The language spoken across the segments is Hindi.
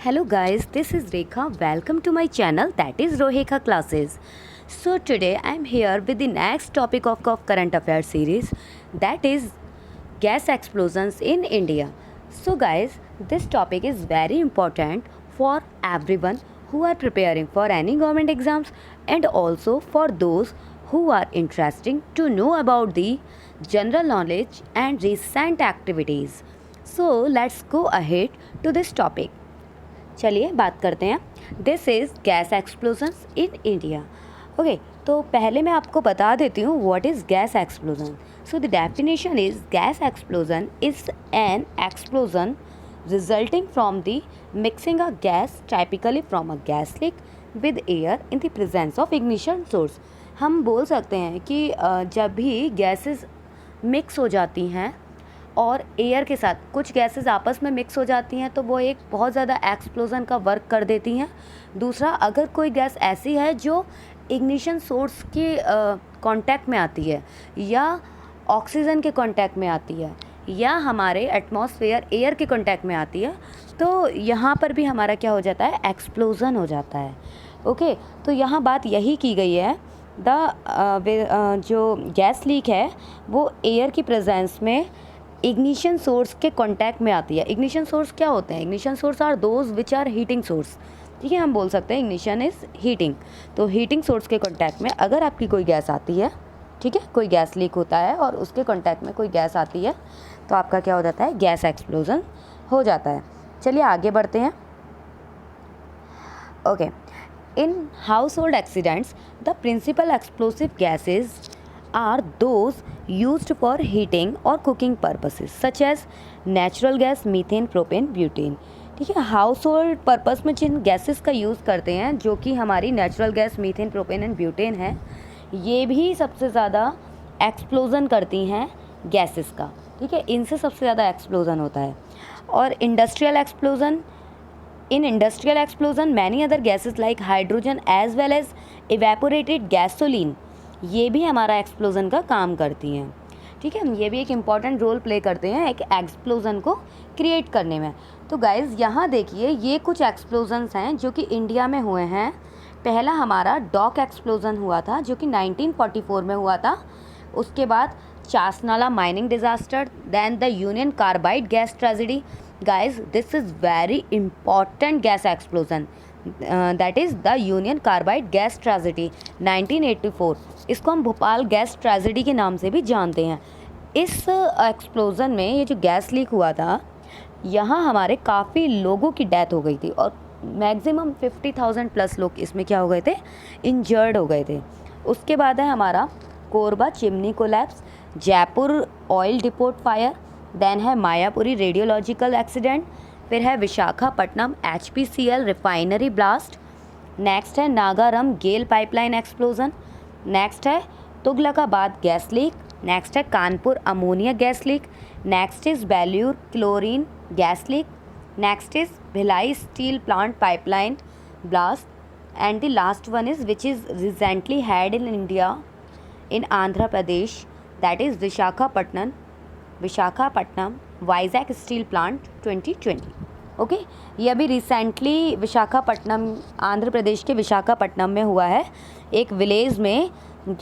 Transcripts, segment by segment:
Hello guys, this is Rekha. Welcome to my channel, that is Rohika Classes. So today I am here with the next topic of current affairs series, that is gas explosions in India. So guys, this topic is very important for everyone who are preparing for any government exams and also for those who are interested to know about the general knowledge and recent activities. So let's go ahead to this topic. चलिए बात करते हैं. This is gas explosions in India. Okay, तो पहले मैं आपको बता देती हूँ what is gas explosion. So the definition is gas explosion is an explosion resulting from the mixing a gas typically from a gas leak with air in the presence of ignition source. हम बोल सकते हैं कि जब भी गैसेस मिक्स हो जाती हैं और एयर के साथ कुछ गैसेस आपस में मिक्स हो जाती हैं तो वो एक बहुत ज़्यादा एक्सप्लोज़न का वर्क कर देती हैं. दूसरा, अगर कोई गैस ऐसी है जो इग्निशन सोर्स के कांटेक्ट में आती है या ऑक्सीजन के कांटेक्ट में आती है या हमारे एटमॉस्फेयर एयर के कांटेक्ट में आती है, तो यहाँ पर भी हमारा क्या हो जाता है, एक्सप्लोज़न हो जाता है. ओके, तो यहाँ बात यही की गई है. जो गैस लीक है वो एयर की प्रेजेंस में इग्निशन सोर्स के कांटेक्ट में आती है. इग्निशन सोर्स क्या होते हैं? Ignition source are those which are heating source. ठीक है, हम बोल सकते हैं इग्निशन इज़ हीटिंग. तो हीटिंग सोर्स के कांटेक्ट में अगर आपकी कोई गैस आती है, ठीक है, कोई गैस लीक होता है और उसके कांटेक्ट में कोई गैस आती है तो आपका क्या हो जाता है, गैस एक्सप्लोजन हो जाता है. चलिए आगे बढ़ते हैं. Okay, in household accidents the principal explosive gases are those used for heating or cooking purposes such as natural gas, methane, propane, butane. ठीक है, हाउस होल्ड पर्पस में जिन गैसेस का यूज़ करते हैं जो कि हमारी natural gas, methane, propane and butane है, ये भी सबसे ज़्यादा एक्सप्लोज़न करती हैं गैसेस का. ठीक है, इनसे सबसे ज़्यादा एक्सप्लोज़न होता है. और industrial explosion, in industrial explosion many other gases like hydrogen as well as evaporated gasoline, ये भी हमारा एक्सप्लोज़न का काम करती हैं. ठीक है, ये भी एक इम्पॉर्टेंट रोल प्ले करते हैं एक एक्सप्लोज़न को क्रिएट करने में. तो गाइज़ यहाँ देखिए, ये कुछ एक्सप्लोजन्स हैं जो कि इंडिया में हुए हैं. पहला हमारा डॉक एक्सप्लोज़न हुआ था जो कि 1944 में हुआ था. उसके बाद Chasnala mining disaster, then the Union Carbide gas tragedy. Guys, this is very important gas explosion, that is the Union Carbide gas tragedy 1984. इसको हम भोपाल गैस ट्रेजेडी के नाम से भी जानते हैं. इस एक्सप्लोज़न में ये जो गैस लीक हुआ था, यहाँ हमारे काफ़ी लोगों की डेथ हो गई थी और मैक्सिमम 50,000 प्लस लोग इसमें क्या हो गए थे, इंजर्ड हो गए थे. उसके बाद है हमारा Korba chimney collapse, Jaipur oil depot fire, then है मायापुरी रेडियोलॉजिकल एक्सीडेंट, फिर है Visakhapatnam HPCL refinery blast, next है नागारम गेल पाइपलाइन एक्सप्लोज़न, नेक्स्ट है तुगलकाबाद गैस लीक, नेक्स्ट है Kanpur ammonia gas leak, next is Belur chlorine gas leak, next is Bhilai steel plant pipeline blast, and the last one is which is recently had in India in Andhra Pradesh, that is Visakhapatnam Vizag steel plant 2020. Okay, ये अभी रिसेंटली विशाखापट्टनम, आंध्र प्रदेश के विशाखापट्टनम में हुआ है, एक विलेज में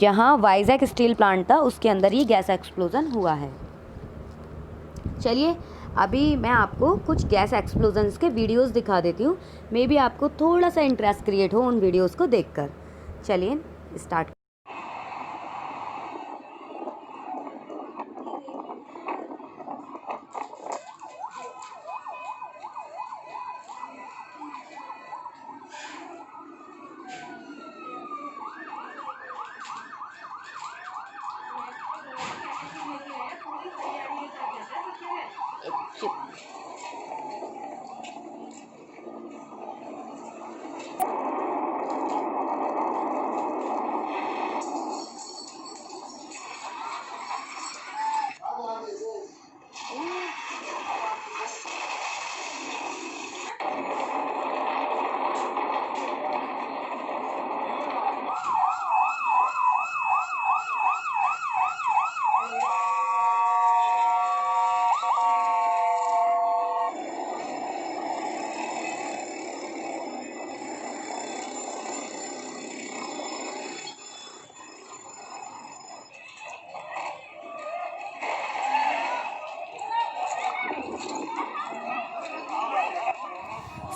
जहाँ वाइजैक स्टील प्लांट था उसके अंदर ये गैस एक्सप्लोज़न हुआ है. चलिए अभी मैं आपको कुछ गैस एक्सप्लोजन्स के वीडियोस दिखा देती हूँ, मे बी आपको थोड़ा सा इंटरेस्ट क्रिएट हो उन वीडियोस को देखकर. चलिए start.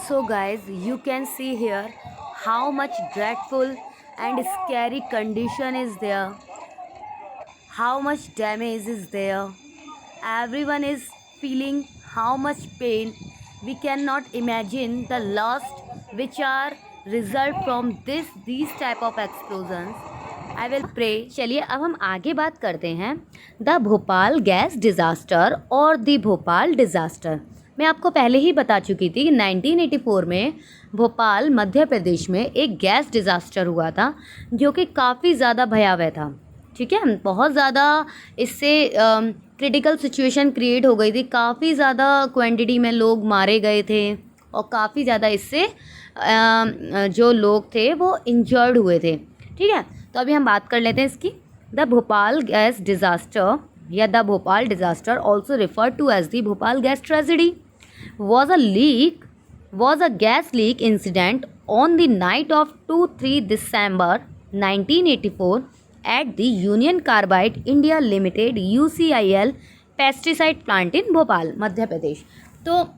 So guys, you can see here how much dreadful and scary condition is there, how much damage is there. Everyone is feeling how much pain. We cannot imagine the loss which are result from these type of explosions. I will pray. चलिए अब हम आगे बात करते हैं द भोपाल गैस डिज़ास्टर और द भोपाल डिज़ास्टर। मैं आपको पहले ही बता चुकी थी कि 1984 में भोपाल मध्य प्रदेश में एक गैस डिज़ास्टर हुआ था जो कि काफ़ी ज़्यादा भयावह था। ठीक है, बहुत ज़्यादा इससे क्रिटिकल सिचुएशन क्रिएट हो गई थी, काफ़ी ज़्यादा क्वांटिटी में लोग मारे गए थे और काफ़ी ज़्यादा इससे जो लोग थे वो इंजर्ड हुए थे। ठीक है, तो अभी हम बात कर लेते हैं इसकी। द भोपाल गैस डिज़ास्टर या the Bhopal disaster also referred to as the Bhopal gas tragedy was a gas leak incident on the night of 2-3 December 1984 at the Union Carbide India Limited UCIL pesticide plant in Bhopal Madhya Pradesh. तो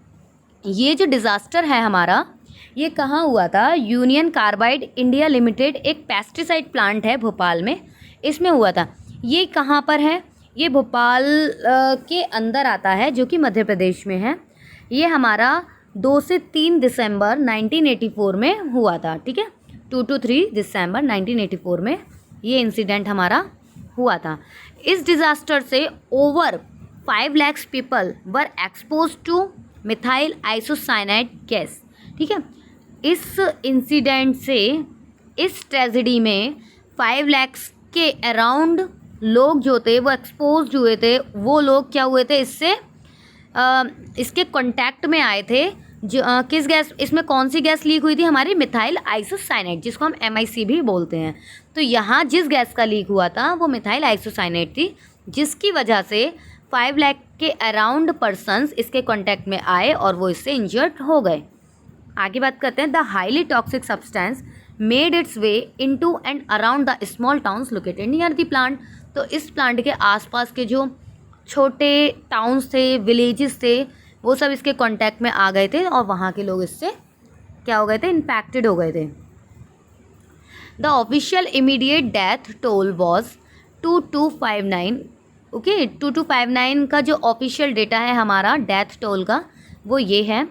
ये जो डिज़ास्टर है हमारा, ये कहाँ हुआ था? यूनियन कार्बाइड इंडिया लिमिटेड एक पेस्टिसाइड प्लांट है भोपाल में, इसमें हुआ था। ये कहाँ पर है? ये भोपाल के अंदर आता है जो कि मध्य प्रदेश में है। ये हमारा 2 से 3 दिसंबर 1984 में हुआ था। ठीक है, 2 to 3 दिसंबर 1984 में ये इंसिडेंट हमारा हुआ था। इस डिज़ास्टर से over 5 lakh people were expose two methyl isocyanide gas. ठीक है, इस इंसिडेंट से, इस ट्रेजेडी में 5 लाख के अराउंड लोग जो थे वो एक्सपोज हुए थे। वो लोग क्या हुए थे? इसके कांटेक्ट में आए थे। जो किस गैस, इसमें कौन सी गैस लीक हुई थी? हमारी मिथाइल आइसोसाइनेट, जिसको हम MIC भी बोलते हैं। तो यहाँ जिस गैस का लीक हुआ था वो मिथाइल आइसोसाइनेट थी, जिसकी वजह से 5 लाख के अराउंड पर्सन्स इसके कांटेक्ट में आए और वो इससे इंजर्ड हो गए। आगे बात करते हैं। The highly toxic substance made it's way into and around the small towns located near the plant. तो इस प्लांट के आसपास के जो छोटे टाउन्स थे, विलेजेस थे, वो सब इसके कांटेक्ट में आ गए थे और वहाँ के लोग इससे क्या हो गए थे? इम्पैक्टेड हो गए थे। The official immediate death toll was 2259। Okay, 2259 का जो ऑफिशियल डेटा है हमारा डेथ टोल का वो ये है।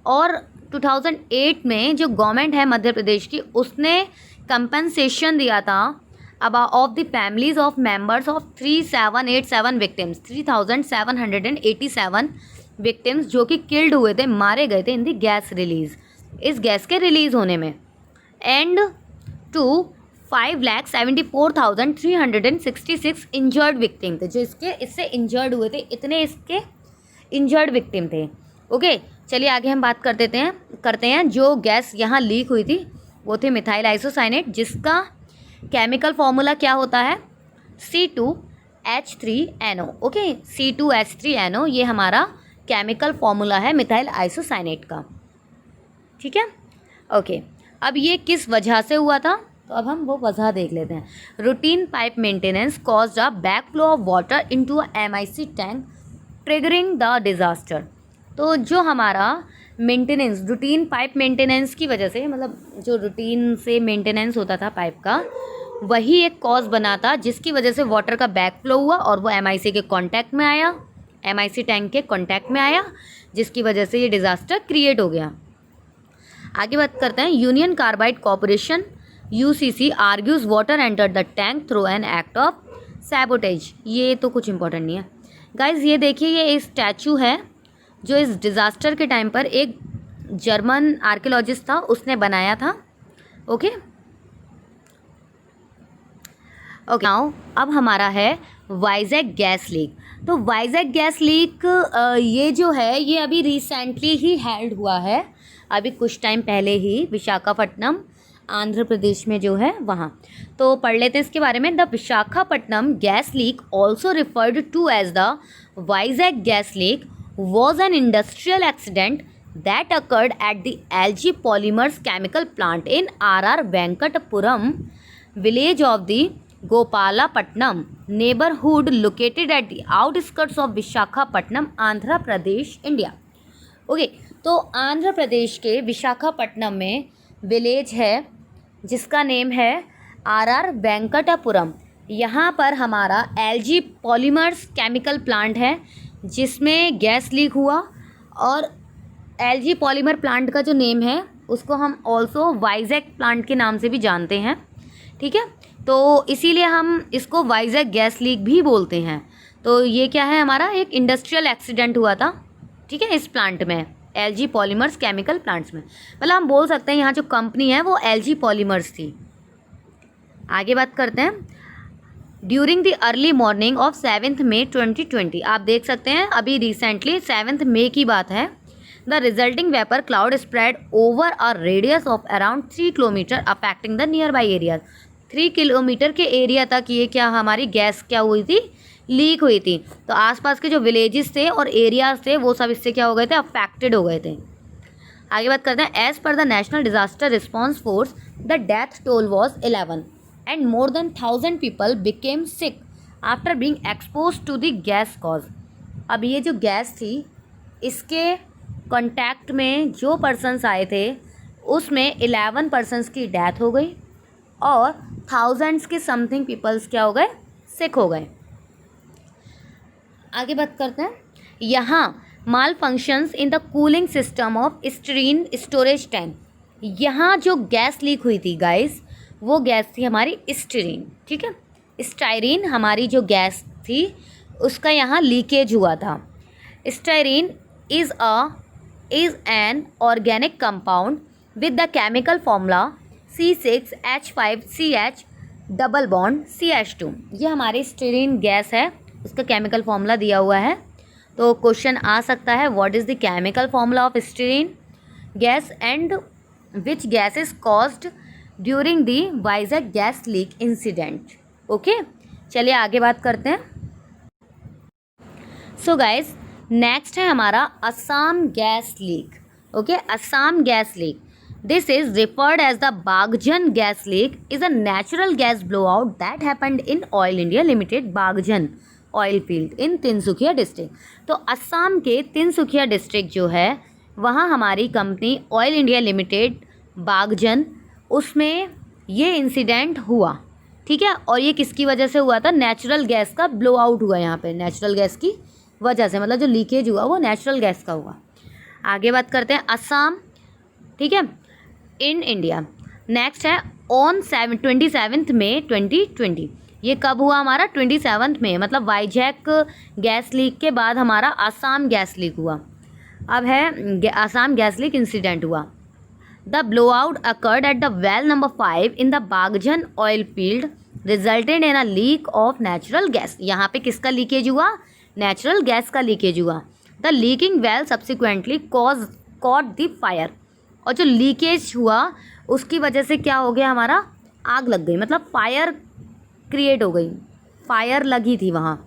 और 2008 में जो गवर्नमेंट है मध्य प्रदेश की, उसने कंपनसेशन दिया था of the families of members of 3787 victims, 3787 victims जो कि किल्ड हुए थे, मारे गए थे इन द गैस रिलीज, इस गैस के रिलीज़ होने में। एंड टू 5,74,366 इंजर्ड विक्टिम थे जो इससे इंजर्ड हुए थे। इतने इसके इंजर्ड विक्टिम थे। ओके, चलिए आगे हम बात करते हैं। जो गैस यहाँ लीक हुई थी वो थी मिथाइल आइसोसाइनेट, जिसका केमिकल फॉर्मूला क्या होता है? C2H3NO। ओके, C2H3NO ये हमारा केमिकल फॉर्मूला है मिथाइल आइसोसाइनेट का। ठीक है, ओके। अब ये किस वजह से हुआ था? तो अब हम वो वजह देख लेते हैं। Routine pipe maintenance caused a back flow of water into a MIC tank triggering the disaster. तो जो हमारा मेंटेनेंस, रूटीन पाइप मेंटेनेंस की वजह से, मतलब जो रूटीन से मेंटेनेंस होता था पाइप का, वही एक कॉज बना था जिसकी वजह से वाटर का बैक फ्लो हुआ और वो MIC के कांटेक्ट में आया, MIC टैंक के कांटेक्ट में आया, जिसकी वजह से ये डिज़ास्टर क्रिएट हो गया। आगे बात करते हैं। Union carbide corporation UCC argues water enter the tank through an act of sabotage. ये तो कुछ इंपॉर्टेंट नहीं है गाइज। ये देखिए, ये स्टैचू है जो इस डिज़ास्टर के टाइम पर एक जर्मन आर्कियोलॉजिस्ट था, उसने बनाया था। ओके, नाउ अब हमारा है वाइजैक गैस लीक। तो वाइजैक गैस लीक ये जो है ये अभी रिसेंटली ही हेल्ड हुआ है, अभी कुछ टाइम पहले ही, विशाखापट्टनम आंध्र प्रदेश में जो है वहाँ। तो पढ़ लेते हैं इसके बारे में। The Visakhapatnam gas leak also referred to as the Vizag gas leak was an industrial accident that occurred at the LG Polymers chemical plant in RR Venkatapuram village of the Gopalapatnam neighborhood located at the outskirts of Visakhapatnam, Andhra Pradesh, India. Okay, तो आंध्र प्रदेश के विशाखापट्टनम में विलेज है जिसका नेम है आर वेंकटपुरम। यहाँ पर हमारा एलजी पॉलीमर्स केमिकल प्लांट है जिसमें गैस लीक हुआ, और एलजी पॉलीमर प्लांट का जो नेम है उसको हम ऑल्सो वाइजैक प्लांट के नाम से भी जानते हैं, ठीक है। तो इसीलिए हम इसको वाइजैक गैस लीक भी बोलते हैं। तो ये क्या है, हमारा एक इंडस्ट्रियल एक्सीडेंट हुआ था, ठीक है, इस प्लांट में, एलजी पॉलीमर्स केमिकल प्लांट्स में। मतलब हम बोल सकते हैं यहाँ जो कंपनी है वो एलजी पॉलीमर्स थी। आगे बात करते हैं। During the early morning of 7 मई 2020, आप देख सकते हैं अभी रिसेंटली 7 मई की बात है। The resulting vapour cloud spread over a radius of around 3 kilometre affecting the near by areas. 3 kilometre के एरिया तक ये क्या हमारी गैस क्या हुई थी, लीक हुई थी। तो आसपास के जो विलेजेस थे और एरियाज थे वो सब इससे क्या हो गए थे, अफेक्टेड हो गए थे। आगे बात करते हैं। As per the national disaster response force the death toll was 11 and more than 1,000 people became sick after being exposed to the gas cause। अब ये जो गैस थी इसके कांटेक्ट में जो पर्सन्स आए थे उसमें 11 पर्सन्स की डेथ हो गई और थाउजेंड्स के समथिंग पीपल्स क्या हो गए, सिक हो गए। आगे बात करते हैं। यहाँ malfunctions in the cooling system of styrene storage tank. यहाँ जो गैस लीक हुई थी गाइस वो गैस थी हमारी स्टीरीन, ठीक है। स्टायरीन हमारी जो गैस थी उसका यहाँ लीकेज हुआ था। Styrene is an organic compound with the chemical formula C6H5CH double bond CH2। ये हमारी स्टीरीन गैस है, उसका केमिकल फॉर्मूला दिया हुआ है। तो क्वेश्चन आ सकता है, what is the chemical formula of styrene gas and which gas is caused during the Vizag gas leak incident. Okay, चलिए आगे बात करते हैं। सो गाइज नेक्स्ट है हमारा Assam gas leak. Okay, Assam gas leak, this is referred as the Baghjan gas leak, is a natural gas blow out that happened in Oil India Limited Baghjan oil field in Tinsukia district. तो असम के तिनसुकिया डिस्ट्रिक्ट जो है वहाँ हमारी company Oil India Limited Baghjan, उसमें ये इंसिडेंट हुआ, ठीक है। और ये किसकी वजह से हुआ था, नेचुरल गैस का ब्लो आउट हुआ यहाँ पे, नेचुरल गैस की वजह से, मतलब जो लीकेज हुआ वो नेचुरल गैस का हुआ। आगे बात करते हैं असम, ठीक है, इन इंडिया। नेक्स्ट है ऑन 27 मई 2020। ये कब हुआ हमारा, 27 मई, मतलब वाइजैक गैस लीक के बाद हमारा असम गैस लीक हुआ। अब है असम गैस लीक इंसिडेंट हुआ। The blowout occurred at the well number 5 in the Bagjan oil field, resulted in a leak of natural gas। यहाँ पे किसका लीकेज हुआ, नेचुरल गैस का लीकेज हुआ। The leaking well subsequently caught the fire। और जो लीकेज हुआ उसकी वजह से क्या हो गया, हमारा आग लग गई, मतलब फायर क्रिएट हो गई, फायर लगी थी वहाँ।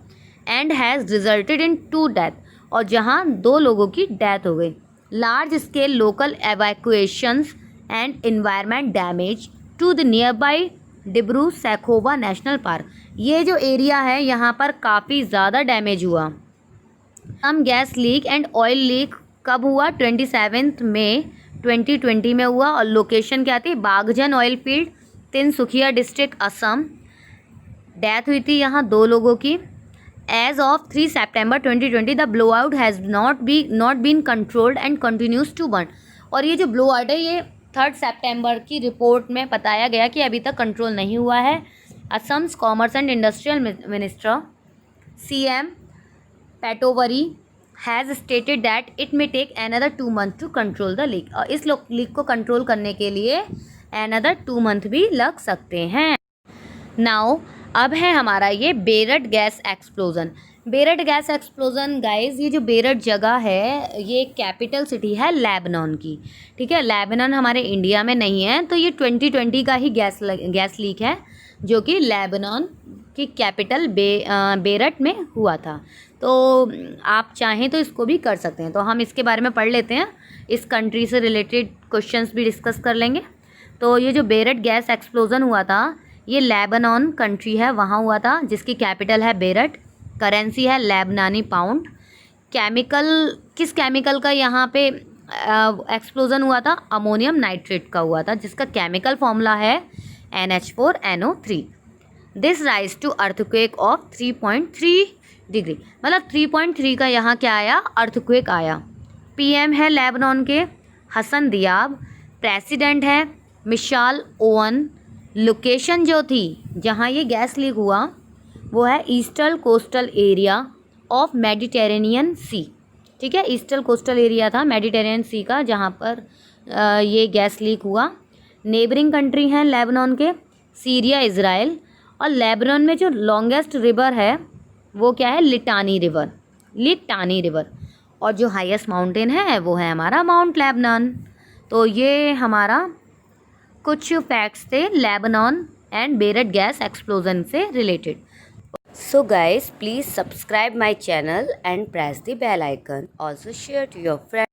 And has resulted in 2 death, और जहाँ 2 लोगों की डेथ हो गई। Large scale local evacuations and environment damage to the nearby Dibru Saikhowa national park. ये जो एरिया है यहाँ पर काफ़ी ज़्यादा डैमेज हुआ। Some gas leak and oil leak कब हुआ, 27 मई 2020 में हुआ, और लोकेशन क्या थी, Baghjan oil field, Tinsukia district, Assam. Death हुई थी यहाँ 2 लोगों की। As of 3 September 2020, the blowout has not been controlled and continues to burn। और ये जो blowout है ये 3 सितंबर की रिपोर्ट में बताया गया कि अभी तक कंट्रोल नहीं हुआ है। Assam's commerce and industrial minister CM Patowary has stated that it may take another 2 months to control the leak. और इस लीक को कंट्रोल करने के लिए another 2 month भी लग सकते हैं। नाउ अब है हमारा ये बेरट गैस एक्सप्लोज़न। बेरट गैस एक्सप्लोज़न गाइस, ये जो बेरट जगह है ये कैपिटल सिटी है लेबनान की, ठीक है। लेबनान हमारे इंडिया में नहीं है, तो ये 2020 का ही गैस लीक है जो कि लेबनान की कैपिटल बेरट में हुआ था। तो आप चाहें तो इसको भी कर सकते हैं। तो हम इसके बारे में पढ़ लेते हैं, इस कंट्री से रिलेटेड क्वेश्चंस भी डिस्कस कर लेंगे। तो ये जो बेरट गैस एक्सप्लोज़न हुआ था ये लेबनान कंट्री है, वहाँ हुआ था, जिसकी कैपिटल है बेरट, करेंसी है लेबनानी पाउंड। केमिकल किस केमिकल का यहाँ पे एक्सप्लोजन हुआ था? अमोनियम नाइट्रेट का हुआ था, जिसका केमिकल फॉर्मूला है NH4NO3। This rise to earthquake of 3.3 degree, मतलब 3.3 का यहाँ क्या आया? अर्थक्वेक आया। PM है लेबनान के हसन दियाब, प्रेसिडेंट है मिशाल ओवन। लोकेशन जो थी जहाँ ये गैस लीक हुआ वो है eastern coastal area of Mediterranean sea. ठीक है, ईस्टर्न कोस्टल एरिया था मेडिटेरेनियन सी का जहाँ पर ये गैस लीक हुआ। नेबरिंग कंट्री हैं लेबनान के सीरिया, इज़राइल। और लेबनान में जो लॉन्गेस्ट रिवर है वो क्या है? Litani river, Litani river. और जो हाईएस्ट माउंटेन है वो है हमारा माउंट लेबनान। तो ये हमारा कुछ फैक्ट्स थे लेबनान एंड बेरट गैस एक्सप्लोजन से related. So guys, please subscribe my channel and press the bell icon. Also share to your friends.